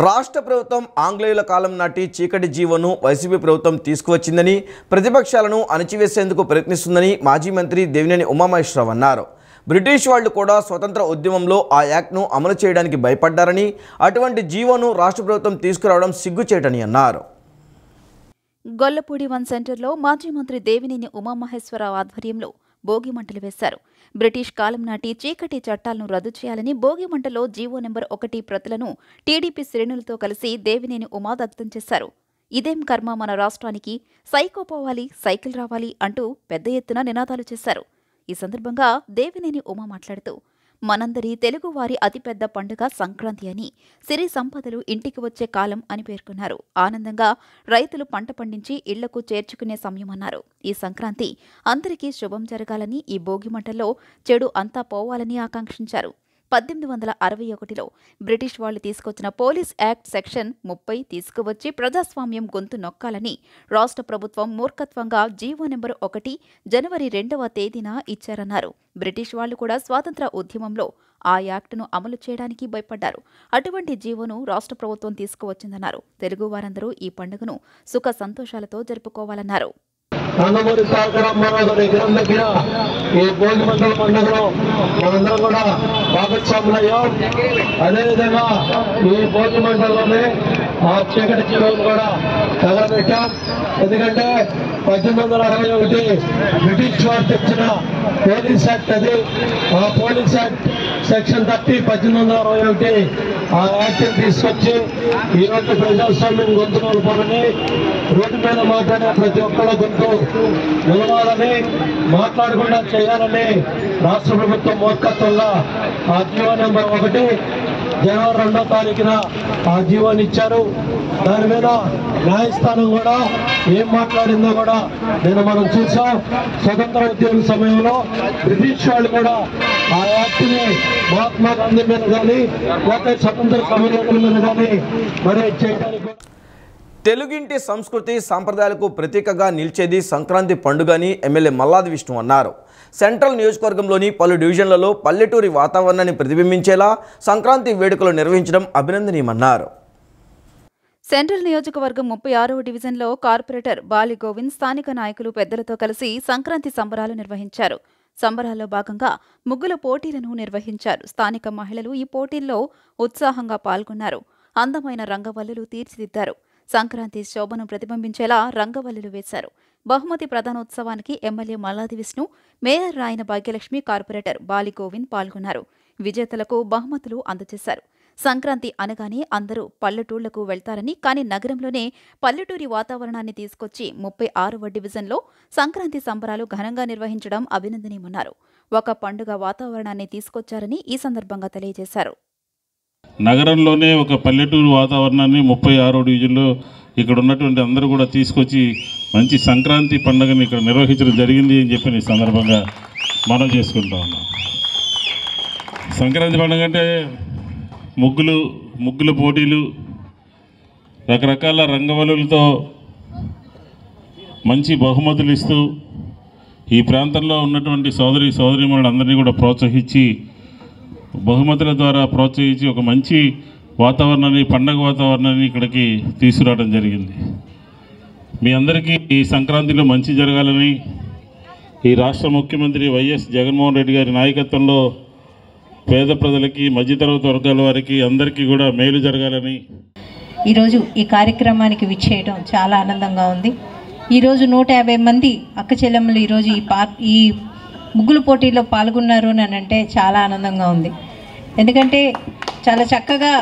రాష్ట్ర ప్రభుత్వం ఆంగ్లేయుల కాలం నాటి చీకటి జీవోను వైసీపీ ప్రభుత్వం తీసుకువచ్చిందని, ప్రతిపక్షాలను అణచివేసేందుకు ప్రయత్నిస్తుందని మాజీ మంత్రి దేవినేని ఉమామహేశ్వరరావు అన్నారు. బ్రిటిష్ వాళ్ళు కూడా స్వతంత్ర ఉద్యమంలో ఆ యాక్ట్ను అమలు చేయడానికి భయపడ్డారని, అటువంటి జీవోను రాష్ట్ర ప్రభుత్వం తీసుకురావడం సిగ్గుచేటని అన్నారు. గొల్లపూడి 1 సెంటర్లో మాజీ మంత్రి దేవినేని ఉమామహేశ్వరరావు ఆధ్వర్యంలో భోగి మంటలు వేశారు. బ్రిటిష్ కాలం నాటి చీకటి చట్టాలను రద్దు చేయాలని భోగి మంటలో జీవో నెంబర్ 1 ప్రతులను టీడీపీ శ్రేణులతో కలిసి దేవినేని ఉమా దగ్ధం చేశారు. ఇదేం కర్మ మన రాష్ట్రానికి, సైకో పోవాలి, సైకిల్ రావాలి అంటూ పెద్ద ఎత్తున నినాదాలు చేశారు. ఈ సందర్భంగా దేవినేని ఉమా మాట్లాడుతూ, మనందరి తెలుగువారి అతిపెద్ద పండుగ సంక్రాంతి అని, సిరి సంపదలు ఇంటికి వచ్చే కాలం అని పేర్కొన్నారు. ఆనందంగా రైతులు పంట పండించి ఇళ్లకు చేర్చుకునే సమయమన్నారు. ఈ సంక్రాంతి అందరికీ శుభం జరగాలని, ఈ భోగి మంటల్లో చెడు అంతా పోవాలని ఆకాంక్షించారు. 1861లో బ్రిటిష్ వాళ్లు తీసుకొచ్చిన పోలీస్ యాక్ట్ సెక్షన్ 30 తీసుకువచ్చి ప్రజాస్వామ్యం గొంతు నొక్కాలని రాష్ట్ర ప్రభుత్వం మూర్ఖత్వంగా జీవో నెంబర్ 1 జనవరి 2వ తేదీన ఇచ్చారన్నారు. బ్రిటిష్ వాళ్లు కూడా స్వాతంత్ర ఉద్యమంలో ఆ యాక్టును అమలు చేయడానికి భయపడ్డారు. అటువంటి జీవోను రాష్ట్ర ప్రభుత్వం తీసుకువచ్చిందన్నారు. తెలుగు వారందరూ ఈ పండుగను సుఖ సంతోషాలతో జరుపుకోవాలన్నారు. నందమూరి తారకరామారావు గారి విగ్రహం దగ్గర ఈ భోగి మంటల పండుగలో మనందరం కూడా భాగస్వాములయ్యాం. అదేవిధంగా ఈ భోగి మంటల్లోనే ఆ చీకటి జీవులను కూడా తగలబెట్టాం. ఎందుకంటే 1861 బ్రిటిష్ వారు తెచ్చిన పోలీస్ యాక్ట్ అది. ఆ పోలీస్ యాక్ట్ సెక్షన్ 30 1861 ఆ యాక్ట్ని తీసుకొచ్చి ఈరోజు ప్రజాస్వామ్యం గొంతు నిలపాలని, రోడ్డు మీద మాట్లాడే ప్రతి ఒక్కళ్ళ గొంతు నిలవాలని, మాట్లాడకుండా చేయాలని రాష్ట్ర ప్రభుత్వం మూర్ఖత్వంగా ఆ జీవో నెంబర్ 1 జనవరి 2వ తారీఖున ఆ జీవోని ఇచ్చారు. దాని మీద న్యాయస్థానం కూడా ఏం మాట్లాడిందో కూడా మనం చూసాం. స్వతంత్ర ఉద్యమ సమయంలో బ్రిటిష్ వాళ్ళు కూడా ఆ యాక్ట్ని మహాత్మా గాంధీ మీద కానీ లేకపోతే స్వతంత్ర సమరయోధుల మీద కానీ మరి చేయడానికి. తెలుగింటి సంస్కృతి సాంప్రదాయాలకు ప్రతీకగా నిలిచేది సంక్రాంతి పండుగ అని ఎమ్మెల్యే మల్లాది విష్ణు అన్నారు. సెంట్రల్ నియోజకవర్గంలోని పలు డివిజన్లలో పల్లెటూరి వాతావరణాన్ని ప్రతిబింబించేలా సంక్రాంతి వేడుకలు నిర్వహించడం అభినందనీయమన్నారు. సెంట్రల్ నియోజకవర్గం 36వ డివిజన్లో కార్పొరేటర్ బాలి గోవింద్ స్థానిక నాయకులు పెద్దలతో కలిసి సంక్రాంతి సంబరాలు నిర్వహించారు. సంబరాల్లో భాగంగా ముగ్గుల పోటీలను నిర్వహించారు. స్థానిక మహిళలు ఈ పోటీల్లో ఉత్సాహంగా పాల్గొన్నారు. అందమైన రంగవల్లులు తీర్చిదిద్దారు. సంక్రాంతి శోభను ప్రతిబింబించేలా రంగవల్లులు వేశారు. బహుమతి ప్రధానోత్సవానికి MLA Malladi Vishnu, mayor Rayana Bhagyalakshmi, corporator Bali Govind పాల్గొన్నారు. విజేతలకు బహుమతులు అందజేశారు. సంక్రాంతి అనగానే అందరూ పల్లెటూళ్లకు వెళ్తారని, కానీ నగరంలోనే పల్లెటూరి వాతావరణాన్ని తీసుకొచ్చి 36వ డివిజన్లో సంక్రాంతి సంబరాలు ఘనంగా నిర్వహించడం అభినందనీయమన్నారు. ఒక పండుగ వాతావరణాన్ని తీసుకొచ్చారని ఈ సందర్భంగా తెలియజేశారు. నగరంలోనే ఒక పల్లెటూరు వాతావరణాన్ని 36వ డివిజన్లో ఇక్కడ ఉన్నటువంటి అందరూ కూడా తీసుకొచ్చి మంచి సంక్రాంతి పండుగని ఇక్కడ నిర్వహించడం జరిగింది అని చెప్పి ఈ సందర్భంగా మనం చేసుకుంటా ఉన్నాం. సంక్రాంతి పండుగ అంటే ముగ్గుల పోటీలు, రకరకాల రంగవల్లులతో మంచి బహుమతులు ఇస్తూ ఈ ప్రాంతంలో ఉన్నటువంటి సోదరీమణులందరినీ కూడా ప్రోత్సహించి, బహుమతుల ద్వారా ప్రోత్సహించి ఒక మంచి వాతావరణాన్ని, పండగ వాతావరణాన్ని ఇక్కడికి తీసుకురావడం జరిగింది. మీ అందరికీ ఈ సంక్రాంతిలో మంచి జరగాలని, ఈ రాష్ట్ర ముఖ్యమంత్రి వైఎస్ జగన్మోహన్ రెడ్డి గారి నాయకత్వంలో పేద ప్రజలకి, మధ్యతరగతి వర్గాల వారికి అందరికీ కూడా మేలు జరగాలని ఈరోజు ఈ కార్యక్రమానికి విచ్చేయడం చాలా ఆనందంగా ఉంది. ఈరోజు 150 మంది అక్క చెల్లెమ్మలు ఈరోజు ఈ ముగ్గుల పోటీలో పాల్గొన్నారు అని అంటే చాలా ఆనందంగా ఉంది. ఎందుకంటే చాలా చక్కగా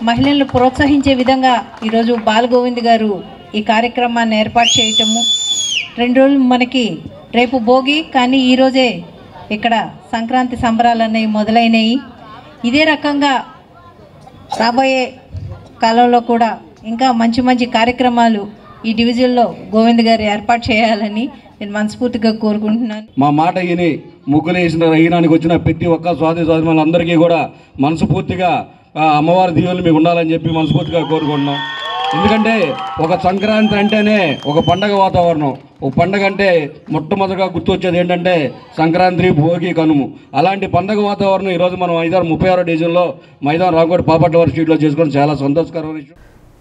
మహిళలను ప్రోత్సహించే విధంగా ఈరోజు బాలగోవింద్ గారు ఈ కార్యక్రమాన్ని ఏర్పాటు చేయటము. 2 రోజులు మనకి రేపు భోగి, కానీ ఈరోజే ఇక్కడ సంక్రాంతి సంబరాలు అనేవి మొదలైనవి. ఇదే రకంగా రాబోయే కాలంలో కూడా ఇంకా మంచి మంచి కార్యక్రమాలు ఈ డివిజన్లో గోవింద్ గారు ఏర్పాటు చేయాలని నేను మనస్ఫూర్తిగా కోరుకుంటున్నాను. మా మాట విని ముగ్గులు వేసిన ఈనానికి వచ్చిన ప్రతి ఒక్క స్వాతంత్రులందరికీ కూడా మనస్ఫూర్తిగా అమ్మవారి దీవెనలు మీకు ఉండాలని చెప్పి మనస్ఫూర్తిగా కోరుకుంటున్నాం. ఎందుకంటే ఒక సంక్రాంతి అంటేనే ఒక పండగ వాతావరణం. ఒక పండగ అంటే మొట్టమొదటిగా గుర్తొచ్చేది ఏంటంటే సంక్రాంతి, భోగి, కనుము. అలాంటి పండగ వాతావరణం ఈరోజు మనం 36 డివిజన్లో మైదాన్ రాంకోటి పాపట్ల స్ట్రీట్లో చేసుకోవడం చాలా సంతోషకరమైన విషయం.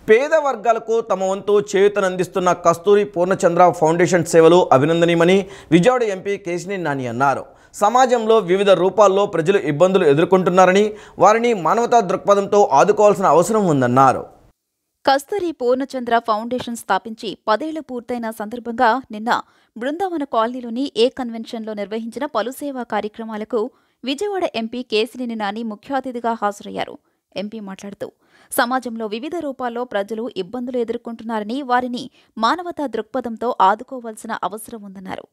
పేద వర్గాలకు తమ వంతు చేయూతనందిస్తున్న కస్తూరి పూర్ణచంద్ర ఫౌండేషన్ సేవలు అభినందనీయమని విజయవాడ ఎంపీ కేశినేని నాని అన్నారు. సమాజంలో వివిధ రూపాల్లో ప్రజలు ఇబ్బందులు ఎదుర్కొంటున్నారని, వారిని మానవతా దృక్పథంతో ఆదుకోవాల్సిన అవసరం ఉందన్నారు. కస్తూరి పూర్ణచంద్ర ఫౌండేషన్ స్థాపించి 10 ఏళ్లు పూర్తయిన సందర్భంగా నిన్న బృందావన కాలనీలోని ఏ కన్వెన్షన్లో నిర్వహించిన పలు సేవా కార్యక్రమాలకు విజయవాడ ఎంపీ కేశినేని నాని ముఖ్య అతిథిగా హాజరయ్యారు. ఎంపీ మాట్లాడుతూ సమాజంలో వివిధ రూపాల్లో ప్రజలు ఇబ్బందులు ఎదుర్కొంటున్నారని, వారిని మానవతా దృక్పథంతో ఆదుకోవాల్సిన అవసరం ఉందన్నారు.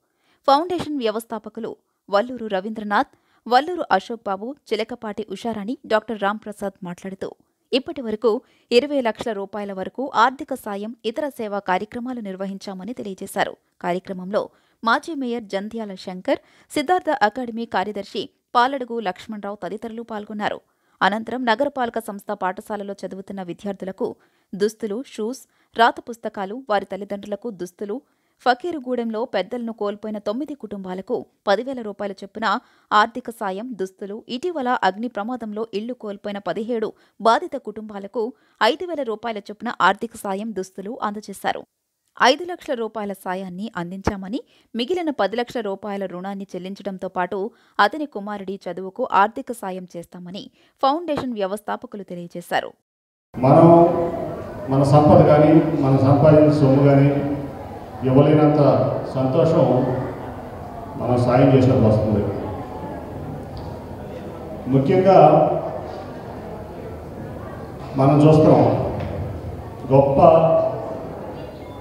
ఫౌండేషన్ వ్యవస్థాపకులు వల్లూరు రవీంద్రనాథ్, వల్లూరు అశోక్ బాబు, చిలకపాటి ఉషారాణి, డాక్టర్ రాంప్రసాద్ మాట్లాడుతూ ఇప్పటి వరకు 20 లక్షల రూపాయల వరకు ఆర్థిక సాయం, ఇతర సేవా కార్యక్రమాలు నిర్వహించామని తెలియజేశారు. కార్యక్రమంలో మాజీ మేయర్ జంధ్యాల శంకర్, సిద్ధార్థ అకాడమీ కార్యదర్శి పాలడుగు లక్ష్మణరావు తదితరులు పాల్గొన్నారు. అనంతరం నగరపాలక సంస్థ పాఠశాలలో చదువుతున్న విద్యార్థులకు దుస్తులు, షూస్, రాత పుస్తకాలు, వారి తల్లిదండ్రులకు దుస్తులు, ఫకీరుగూడెంలో పెద్దలను కోల్పోయిన 9 కుటుంబాలకు 10,000 రూపాయల చొప్పున ఆర్థిక సాయం, దుస్తులు, ఇటీవల అగ్ని ప్రమాదంలో ఇళ్లు కోల్పోయిన 17 బాధిత కుటుంబాలకు 5,000 రూపాయల చొప్పున ఆర్థిక సాయం, దుస్తులు అందజేశారు. 5 లక్షల రూపాయల సాయాన్ని అందించామని, మిగిలిన 10 లక్షల రూపాయల రుణాన్ని చెల్లించడంతో పాటు అతని కుమారుడి చదువుకు ఆర్థిక సాయం చేస్తామని ఫౌండేషన్ వ్యవస్థాపకులు తెలియజేశారు. మనం మన సంపద కానీ, మన సంపాదించిన సొమ్ము కానీ ఇవ్వలేనంత సంతోషం మనం సాయం చేసినప్పుడు వస్తుంది. ముఖ్యంగా మనం చూస్తాం, గొప్ప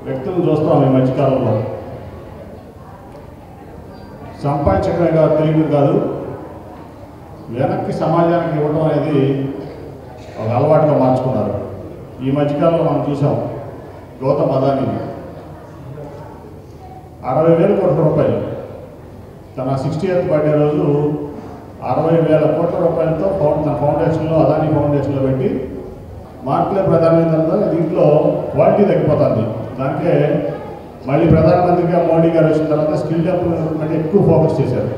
వ్యక్తులను చూస్తాం ఈ మధ్యకాలంలో. సంపాదించడమే కాదు, తెలియదు కాదు, వెనక్కి సమాజానికి ఇవ్వడం అనేది ఒక అలవాటుగా మార్చుకున్నారు. ఈ మధ్యకాలంలో మనం చూసాం గౌతమ్ అదానీ 60,000 కోట్ల రూపాయలు తన 60th బర్త్డే రోజు 60,000 కోట్ల రూపాయలతో తన ఫౌండేషన్లో, అదానీ ఫౌండేషన్లో పెట్టి మార్కులే ప్రధానమైన దీంట్లో క్వాలిటీ తగ్గిపోతుంది. దానికే మళ్ళీ ప్రధానమంత్రిగా మోడీ గారు వచ్చిన తర్వాత స్కిల్ డెవలప్మెంట్ ఎక్కువ ఫోకస్ చేశారు.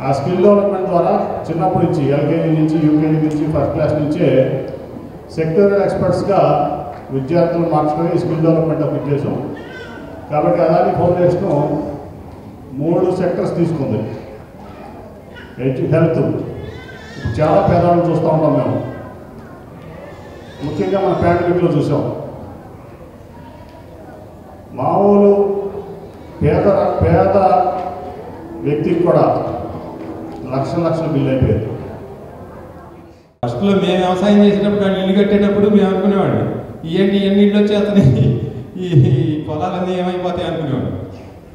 ఆ స్కిల్ డెవలప్మెంట్ ద్వారా చిన్నప్పటి నుంచి ఎల్కేజీ నుంచి, యూకేజీ నుంచి, ఫస్ట్ క్లాస్ నుంచే సెక్టరల్ ఎక్స్పర్ట్స్గా విద్యార్థులు మార్చుకొని స్కిల్ డెవలప్మెంట్ ఒక ఉద్దేశం. కాబట్టి అదానీ ఫౌండేషన్ 3 సెక్టర్స్ తీసుకుంది. హెల్త్, చాలా పేదవాళ్ళు చూస్తూ ఉంటాం మేము. ముఖ్యంగా మన పాండమిక్లో చూసాం, మామూలు పేద వ్యక్తికి కూడా లక్షల బిల్లు అయిపోయింది. ఫస్ట్లో మేము వ్యవసాయం చేసినప్పుడు వాళ్ళు ఇల్లు కట్టేటప్పుడు మేము అనుకునేవాడు, ఇవన్నీ ఇల్లు వచ్చేస్తున్నాయి, ఈ పొలాలన్నీ ఏమైపోతాయి అనుకునేవాడు.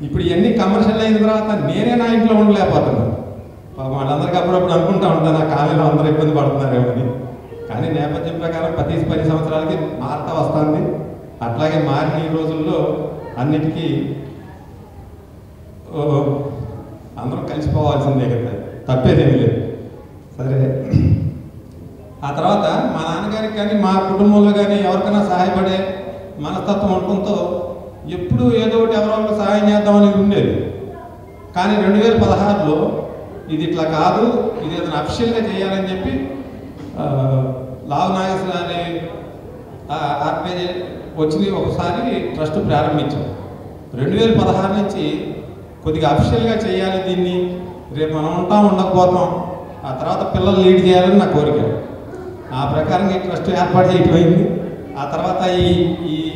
ఇప్పుడు ఇవన్నీ కమర్షియల్ అయిన తర్వాత నేనే నా ఇంట్లో ఉండలేకపోతున్నాను. వాళ్ళందరికీ అప్పుడప్పుడు అనుకుంటా ఉంటాను, నా కాలంలో అందరూ ఇబ్బంది పడుతున్నారేమో అని. కానీ నేపథ్యం ప్రకారం ప్రతి 10 సంవత్సరాలకి మారుతూ వస్తుంది. అట్లాగే మారిన ఈ రోజుల్లో అన్నిటికీ అందరం కలిసిపోవాల్సిందే కదా, తప్పేదేమీ లేదు. సరే, ఆ తర్వాత మా నాన్నగారికి కానీ, మా కుటుంబంలో కానీ ఎవరికైనా సహాయపడే మనస్తత్వం ఉండటంతో ఎప్పుడు ఏదో ఒకటి ఎవరో సహాయం చేద్దామని ఉండేది. కానీ 2016లో ఇది ఇట్లా కాదు, ఇది ఏదైనా అఫిషియల్గా చేయాలని చెప్పి లావు నాగేశ్వర అనే ఆర్గనైజేషన్ వచ్చి ఒకసారి ట్రస్ట్ ప్రారంభించాం. 2016 నుంచి కొద్దిగా అఫిషియల్గా చేయాలి దీన్ని, రేపు మనం ఉంటాం ఉండకపోతాం, ఆ తర్వాత పిల్లలు లీడ్ చేయాలని నా కోరిక. ఆ ప్రకారంగా ఈ ట్రస్ట్ ఏర్పాటు చేయటం అయింది. ఆ తర్వాత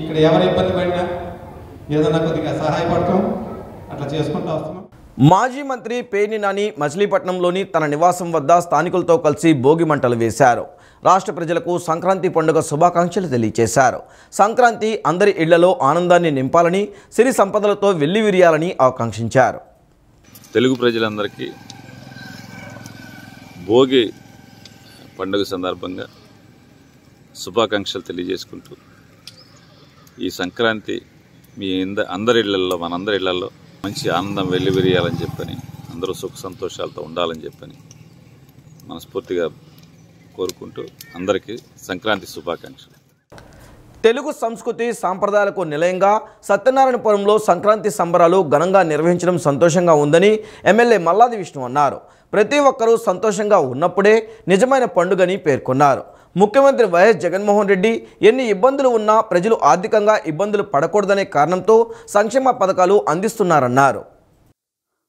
ఇక్కడ ఎవరు ఇబ్బంది పడినా ఏదైనా కొద్దిగా సహాయపడతాం, అట్లా చేసుకుంటూ వస్తున్నాం. మాజీ మంత్రి పేర్ని నాని మచిలీపట్నంలోని తన నివాసం వద్ద స్థానికులతో కలిసి భోగి మంటలు వేశారు. రాష్ట్ర ప్రజలకు సంక్రాంతి పండుగ శుభాకాంక్షలు తెలియజేశారు. సంక్రాంతి అందరి ఇళ్లలో ఆనందాన్ని నింపాలని, సిరి సంపదలతో వెల్లివిరియాలని ఆకాంక్షించారు. తెలుగు ప్రజలందరికీ భోగి పండుగ సందర్భంగా శుభాకాంక్షలు తెలియజేసుకుంటూ, ఈ సంక్రాంతి మీ అందరి ఇళ్లలో మనందరి ఇళ్లలో మంచి ఆనందం వెల్లివిరియాలని చెప్పని అందరూ సుఖ సంతోషాలతో ఉండాలని చెప్పని మనస్ఫూర్తిగా కోరుకుంటూ అందరికీ సంక్రాంతి శుభాకాంక్షలు. తెలుగు సంస్కృతి సాంప్రదాయాలకు నిలయంగా సత్యనారాయణపురంలో సంక్రాంతి సంబరాలు ఘనంగా నిర్వహించడం సంతోషంగా ఉందని ఎమ్మెల్యే మల్లాది విష్ణు అన్నారు. ప్రతి ఒక్కరూ సంతోషంగా ఉన్నప్పుడే నిజమైన పండుగని పేర్కొన్నారు. ముఖ్యమంత్రి వైఎస్ జగన్మోహన్ రెడ్డి ఎన్ని ఇబ్బందులు ఉన్నా ప్రజలు ఆర్థికంగా ఇబ్బందులు పడకూడదనే కారణంతో సంక్షేమ పథకాలు అందిస్తున్నారన్నారు.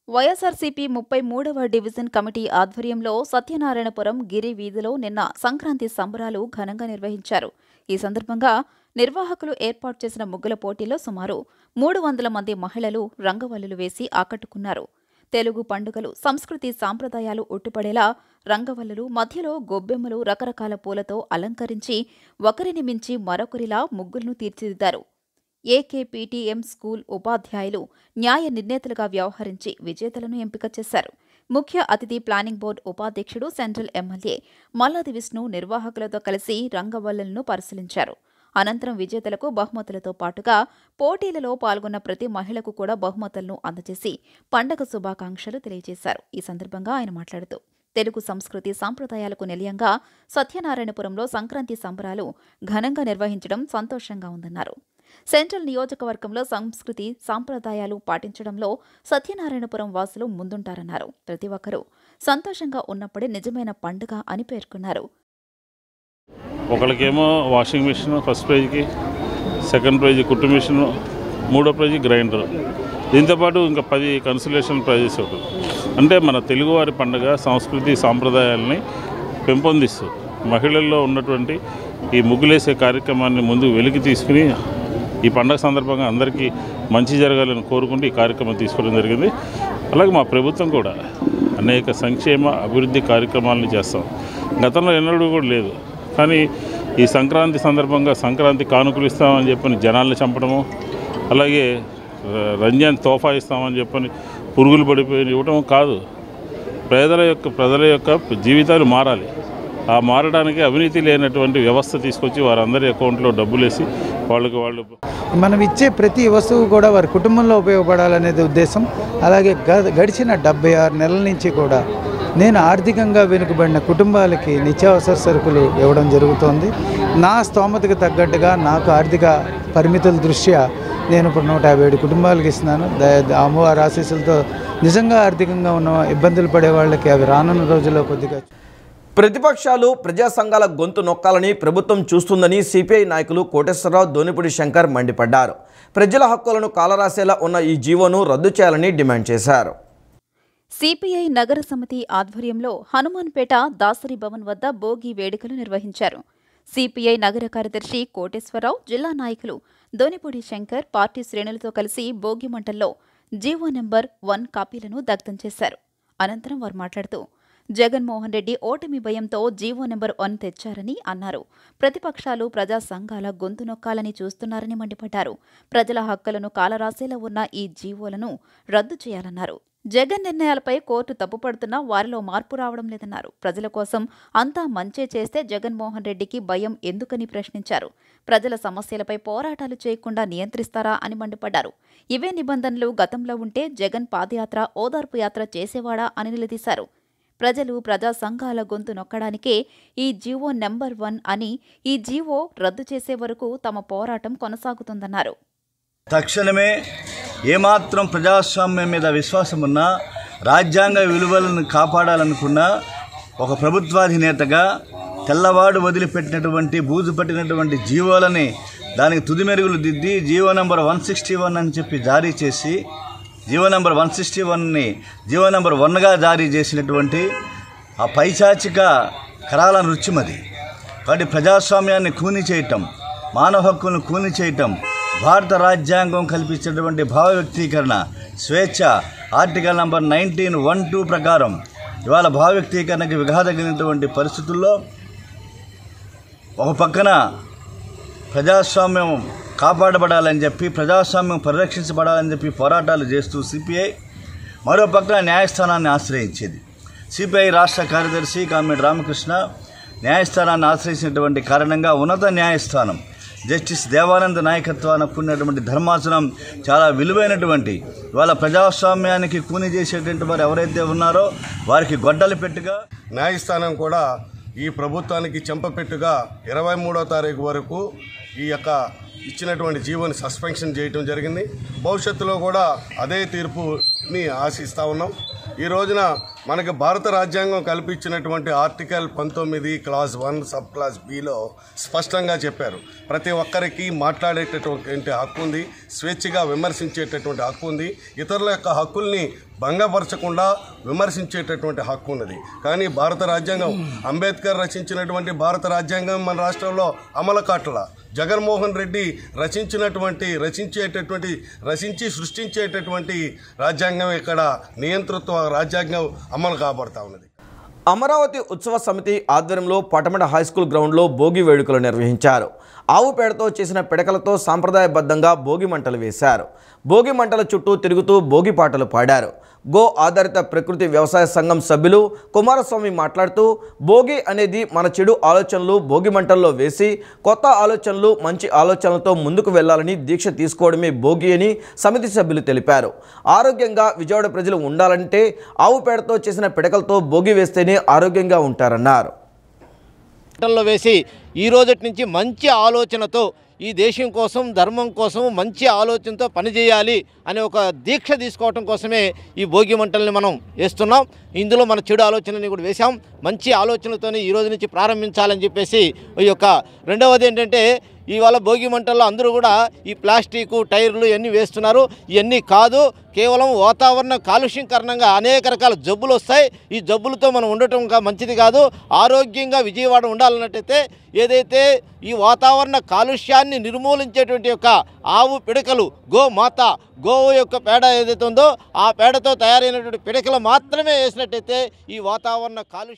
వైఎస్ఆర్సీపీ 33వ డివిజన్ కమిటీ ఆధ్వర్యంలో సత్యనారాయణపురం గిరి వీధిలో నిన్న సంక్రాంతి సంబరాలు ఘనంగా నిర్వహించారు. ఈ సందర్భంగా నిర్వాహకులు ఏర్పాటు చేసిన ముగ్గుల పోటీలో సుమారు 300 మంది మహిళలు రంగవల్లులు వేసి ఆకట్టుకున్నారు. తెలుగు పండుగలు, సంస్కృతి సాంప్రదాయాలు ఉట్టుపడేలా రంగవల్లులు, మధ్యలో గొబ్బెమ్మలు, రకరకాల పూలతో అలంకరించి ఒకరిని మించి మరొకరిలా ముగ్గులను తీర్చిదిద్దారు. ఏకేపీటీఎం స్కూల్ ఉపాధ్యాయులు న్యాయ నిర్ణేతలుగా వ్యవహరించి విజేతలను ఎంపిక చేశారు. ముఖ్య అతిథి ప్లానింగ్ బోర్డు ఉపాధ్యక్షుడు సెంట్రల్ ఎమ్మెల్యే మల్లాది విష్ణు నిర్వాహకులతో కలిసి రంగవల్లులను పరిశీలించారు. అనంతరం విజేతలకు బహుమతులతో పాటుగా పోటీలలో పాల్గొన్న ప్రతి మహిళకు కూడా బహుమతులను అందజేసి పండగ శుభాకాంక్షలు తెలియజేశారు. ఈ సందర్భంగా ఆయన మాట్లాడుతూ తెలుగు సంస్కృతి సాంప్రదాయాలకు నిలయంగా సత్యనారాయణపురంలో సంక్రాంతి సంబరాలు ఘనంగా నిర్వహించడం సంతోషంగా ఉందన్నారు. సెంట్రల్ నియోజకవర్గంలో సంస్కృతి సాంప్రదాయాలు పాటించడంలో సత్యనారాయణపురం వాసులు ముందుంటారన్నారు. ప్రతి ఒక్కరూ సంతోషంగా ఉన్నప్పుడే నిజమైన పండుగ అని పేర్కొన్నారు. ఒకరికేమో వాషింగ్ మిషన్ ఫస్ట్ ప్రైజ్కి, సెకండ్ ప్రైజ్ కుట్టు మిషన్, మూడో ప్రైజ్ గ్రైండర్, దీంతోపాటు ఇంకా 10 కన్సలేషన్ ప్రైజెస్ ఒకటి. అంటే మన తెలుగువారి పండుగ సంస్కృతి సాంప్రదాయాలని పెంపొందిస్తూ మహిళల్లో ఉన్నటువంటి ఈ ముగ్గులేసే కార్యక్రమాన్ని ముందు వెలికి తీసుకుని ఈ పండుగ సందర్భంగా అందరికీ మంచి జరగాలని కోరుకుంటూ ఈ కార్యక్రమం తీసుకోవడం జరిగింది. అలాగే మా ప్రభుత్వం కూడా అనేక సంక్షేమ అభివృద్ధి కార్యక్రమాలను చేస్తాం. గతంలో ఎన్నడూ కూడా లేదు. కానీ ఈ సంక్రాంతి సందర్భంగా సంక్రాంతి కానుకలు ఇస్తామని చెప్పని జనాల్ని చంపడము, అలాగే రంజాన్ తోఫా ఇస్తామని చెప్పని పురుగులు పడిపోయి ఇవ్వడం కాదు. ప్రజల యొక్క జీవితాలు మారాలి. ఆ మారడానికి అవినీతి లేనటువంటి వ్యవస్థ తీసుకొచ్చి వారందరి అకౌంట్లో డబ్బులు వేసి వాళ్ళు మనం ఇచ్చే ప్రతి వస్తువు కూడా వారి కుటుంబంలో ఉపయోగపడాలనేది ఉద్దేశం. అలాగే గడిచిన 76 నెలల నుంచి కూడా నేను ఆర్థికంగా వెనుకబడిన కుటుంబాలకి నిత్యావసర సరుకులు ఇవ్వడం జరుగుతోంది. నా స్తోమతకు తగ్గట్టుగా నాకు ఆర్థిక పరిమితుల దృష్ట్యా నేను ఇప్పుడు 157 కుటుంబాలకు ఇస్తున్నాను. అమ్మవారి ఆశీస్సులతో నిజంగా ఆర్థికంగా ఉన్న ఇబ్బందులు పడే వాళ్ళకి అవి రానున్న రోజుల్లో కొద్దిగా. ప్రతిపక్షాలు ప్రజా సంఘాల గొంతు నొక్కాలని ప్రభుత్వం చూస్తుందని సిపిఐ నాయకులు కోటేశ్వరరావు, దోనిపూడి శంకర్ మండిపడ్డారు. ప్రజల హక్కులను కాలరాసేలా ఉన్న ఈ జీవోను రద్దు చేయాలని డిమాండ్ చేశారు. సిపిఐ నగర సమితి ఆధ్వర్యంలో హనుమాన్పేట దాసరి భవన్ వద్ద భోగి వేడుకలు నిర్వహించారు. సిపిఐ నగర కార్యదర్శి కోటేశ్వరరావు, జిల్లా నాయకులు దోనిపూడి శంకర్ పార్టీ శ్రేణులతో కలిసి భోగి మంటల్లో జీవో నెంబర్ 1 కాపీలను దగ్ధం చేశారు. అనంతరం వారు మాట్లాడుతూ జగన్మోహన్ రెడ్డి ఓటమి భయంతో జీవో నెంబర్ 1 తెచ్చారని అన్నారు. ప్రతిపక్షాలు ప్రజా సంఘాల గొంతు నొక్కాలని చూస్తున్నారని మండిపడ్డారు. ప్రజల హక్కులను కాలరాసేలా ఉన్న ఈ జీవోలను రద్దు చేయాలన్నారు. జగన్ నిర్ణయాలపై కోర్టు తప్పుపడుతున్నా వారిలో మార్పు రావడం లేదన్నారు. ప్రజల కోసం అంతా మంచే చేస్తే జగన్మోహన్ రెడ్డికి భయం ఎందుకని ప్రశ్నించారు. ప్రజల సమస్యలపై పోరాటాలు చేయకుండా నియంత్రిస్తారా అని మండిపడ్డారు. ఇవే నిబంధనలు గతంలో ఉంటే జగన్ పాదయాత్ర, ఓదార్పు యాత్ర చేసేవాడా అని నిలదీశారు. ప్రజలు ప్రజా సంఘాల గొంతు నొక్కడానికే ఈ జీవో నెంబర్ 1 అని, ఈ జీవో రద్దు చేసే వరకు తమ పోరాటం కొనసాగుతుందన్నారు. తక్షణమే ఏమాత్రం ప్రజాస్వామ్యం మీద విశ్వాసం ఉన్నా, రాజ్యాంగ విలువలను కాపాడాలనుకున్నా ఒక ప్రభుత్వాధినేతగా తెల్లవాడు వదిలిపెట్టినటువంటి బూజు పట్టినటువంటి జీవోలని దానికి తుది మెరుగులు దిద్ది జీవో నెంబర్ 161 అని చెప్పి జారీ చేసి జీవో నెంబర్ 161ని జీవో నెంబర్ 1గా జారీ చేసినటువంటి ఆ పైశాచిక కరాల నృత్యమది. కాబట్టి ప్రజాస్వామ్యాన్ని కూని చేయటం, మానవ హక్కులను కూని చేయటం, భారత రాజ్యాంగం కల్పించినటువంటి భావ వ్యక్తీకరణ స్వేచ్ఛ ఆర్టికల్ నంబర్ 19(1)(2) ప్రకారం ఇవాళ భావ వ్యక్తీకరణకి విఘాతగినటువంటి పరిస్థితుల్లో ఒక పక్కన ప్రజాస్వామ్యం కాపాడబడాలని చెప్పి, ప్రజాస్వామ్యం పరిరక్షించబడాలని చెప్పి పోరాటాలు చేస్తూ సిపిఐ మరో పక్కన న్యాయస్థానాన్ని ఆశ్రయించేది. సిపిఐ రాష్ట్ర కార్యదర్శి కామ్రేడ్ రామకృష్ణ న్యాయస్థానాన్ని ఆశ్రయించినటువంటి కారణంగా ఉన్నత న్యాయస్థానం జస్టిస్ దేవానంద నాయకత్వాన కూడినటువంటి ధర్మాసనం చాలా విలువైనటువంటి ఇవాళ ప్రజాస్వామ్యానికి కూని చేసేటువంటి వారు ఎవరైతే ఉన్నారో వారికి గొడ్డలి పెట్టుగా న్యాయస్థానం కూడా ఈ ప్రభుత్వానికి చెంపపెట్టుగా 23వ తారీఖు వరకు ఈ యొక్క ఇచ్చినటువంటి జీవోని సస్పెన్షన్ చేయడం జరిగింది. భవిష్యత్తులో కూడా అదే తీర్పుని ఆశిస్తూ ఉన్నాం. ఈ రోజున మనకి భారత రాజ్యాంగం కల్పించినటువంటి article 19 clause 1 sub clause below స్పష్టంగా చెప్పారు, ప్రతి ఒక్కరికి మాట్లాడేటటువంటి హక్కు ఉంది, స్వేచ్ఛగా విమర్శించేటటువంటి హక్కు ఉంది, ఇతరుల యొక్క హక్కుల్ని భంగపరచకుండా విమర్శించేటటువంటి హక్కు ఉన్నది. కానీ భారత రాజ్యాంగం అంబేద్కర్ రచించినటువంటి భారత రాజ్యాంగం మన రాష్ట్రంలో అమలు కాట్ల జగన్మోహన్ రెడ్డి రచించి సృష్టించేటటువంటి రాజ్యాంగం ఇక్కడ నియంతృత్వ రాజ్యాంగం అమలు కాబడతా ఉన్నది. అమరావతి ఉత్సవ సమితి ఆధ్వర్యంలో పటమట హైస్కూల్ గ్రౌండ్లో భోగి వేడుకలు నిర్వహించారు. ఆవు పేడతో చేసిన పిడకలతో సాంప్రదాయబద్ధంగా భోగి మంటలు వేశారు. భోగి మంటల చుట్టూ తిరుగుతూ భోగి పాటలు పాడారు. గో ఆధారిత ప్రకృతి వ్యవసాయ సంఘం సభ్యులు కుమారస్వామి మాట్లాడుతూ భోగి అనేది మన చెడు ఆలోచనలు భోగి మంటల్లో వేసి కొత్త ఆలోచనలు మంచి ఆలోచనలతో ముందుకు వెళ్లాలని దీక్ష తీసుకోవడమే భోగి అని సమితి సభ్యులు తెలిపారు. ఆరోగ్యంగా విజయవాడ ప్రజలు ఉండాలంటే ఆవు పేడతో చేసిన పిడకలతో భోగి వేస్తేనే ఆరోగ్యంగా ఉంటారన్నారు. మంటల్లో వేసి ఈ రోజటి నుంచి మంచి ఆలోచనతో ఈ దేశం కోసం ధర్మం కోసం మంచి ఆలోచనతో పనిచేయాలి అనే ఒక దీక్ష తీసుకోవటం కోసమే ఈ భోగి మంటల్ని మనం వేస్తున్నాం. ఇందులో మన చెడు ఆలోచనని కూడా వేసాం. మంచి ఆలోచనలతోనే ఈ రోజు నుంచి ప్రారంభించాలని చెప్పేసి ఈ యొక్క రెండవది ఏంటంటే ఇవాళ భోగి మంటల్లో అందరూ కూడా ఈ ప్లాస్టిక్ టైర్లు ఇవన్నీ వేస్తున్నారు. ఇవన్నీ కాదు, కేవలం వాతావరణ కాలుష్యం కారణంగా అనేక రకాల జబ్బులు వస్తాయి. ఈ జబ్బులతో మనం ఉండటం మంచిది కాదు. ఆరోగ్యంగా విజయవాడ ఉండాలన్నట్టయితే ఏదైతే ఈ వాతావరణ కాలుష్యాన్ని నిర్మూలించేటువంటి యొక్క ఆవు పిడకలు గోమాత గోవు యొక్క పేడ ఏదైతే ఉందో ఆ పేడతో తయారైనటువంటి పిడకలు మాత్రమే వేసినట్టయితే ఈ వాతావరణ కాలుష్యం